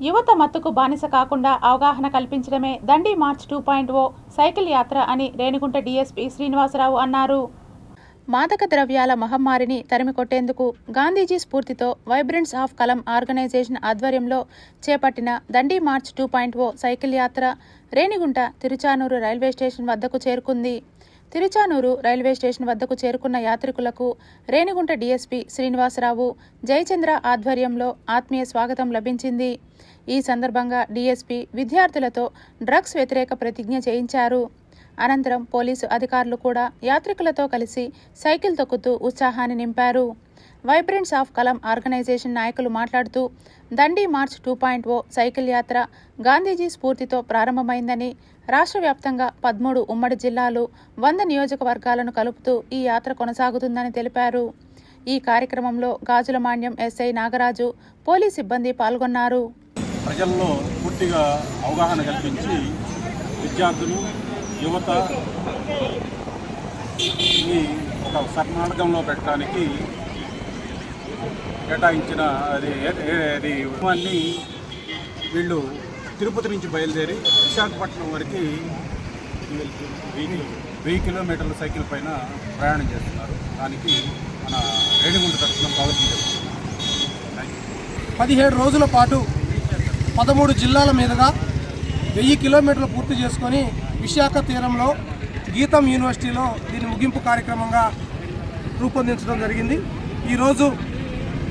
యువత మత్తుకు బానిస కాకుండా అవగాహన కల్పించడమే దండి మార్చ్ 2.0 సైకిల్ యాత్ర అని రేణిగుంట డీఎస్పీ శ్రీనివాసరావు అన్నారు. మాదక ద్రవ్యాల మహమ్మారిని తరిమికొట్టేందుకు గాంధీజీ స్ఫూర్తితో వైబ్రెంట్స్ ఆఫ్ కలం ఆర్గనైజేషన్ ఆధ్వర్యంలో చేపట్టిన దండి మార్చ్ 2.0 సైకిల్ యాత్ర రేణిగుంట తిరుచానూరు రైల్వే స్టేషన్ వద్దకు చేరుకుంది. తిరుచానూరు రైల్వే స్టేషన్ వద్దకు చేరుకున్న యాత్రికులకు రేణిగుంట డీఎస్పీ శ్రీనివాసరావు, జయచంద్ర ఆధ్వర్యంలో ఆత్మీయ స్వాగతం లభించింది. ఈ సందర్భంగా డీఎస్పీ విద్యార్థులతో డ్రగ్స్ వ్యతిరేక ప్రతిజ్ఞ చేయించారు. అనంతరం పోలీసు అధికారులు కూడా యాత్రికులతో కలిసి సైకిల్ తొక్కుతూ ఉత్సాహాన్ని నింపారు. వైబ్రెంట్స్ ఆఫ్ కలం ఆర్గనైజేషన్ నాయకులు మాట్లాడుతూ దండి మార్చ్ 2.0 సైకిల్ యాత్ర గాంధీజీ స్ఫూర్తితో ప్రారంభమైందని, రాష్ట్ర వ్యాప్తంగా 13 ఉమ్మడి జిల్లాలు 100 నియోజకవర్గాలను కలుపుతూ ఈ యాత్ర కొనసాగుతుందని తెలిపారు. ఈ కార్యక్రమంలో గాజుల మాన్యం ఎస్ఐ నాగరాజు, పోలీస్ సిబ్బంది పాల్గొన్నారు. ప్రజల్లో పూర్తిగా అవగాహన కల్పించి విద్యార్థులు, యువత ఈ ఒక సన్మార్గంలో పెట్టడానికి కేటాయించిన అది ఉద్యమాన్ని వీళ్ళు తిరుపతి నుంచి బయలుదేరి విశాఖపట్నం వరకు 1000 కిలోమీటర్ల సైకిల్ పైన ప్రయాణం చేస్తున్నారు. దానికి మన రేణిగుంట తరఫున స్వాగతం చేస్తున్నారు. 17 రోజుల పాటు 13 జిల్లాల మీదుగా 1000 కిలోమీటర్లు పూర్తి చేసుకొని విశాఖ తీరంలో గీతం యూనివర్సిటీలో దీని ముగింపు కార్యక్రమంగా రూపొందించడం జరిగింది. ఈరోజు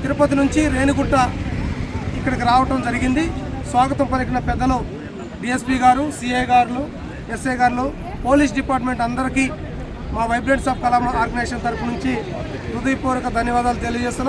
తిరుపతి నుంచి రేణిగుంట ఇక్కడికి రావడం జరిగింది. స్వాగతం పలికిన పెద్దలు డిఎస్పీ గారు, సిఐ గారు, ఎస్ఐ గారు, పోలీస్ డిపార్ట్మెంట్ అందరికీ మా వైబ్రెంట్స్ ఆఫ్ కలం ఆర్గనైజేషన్ తరఫు నుంచి హృదయపూర్వక ధన్యవాదాలు తెలియజేస్తున్నాం.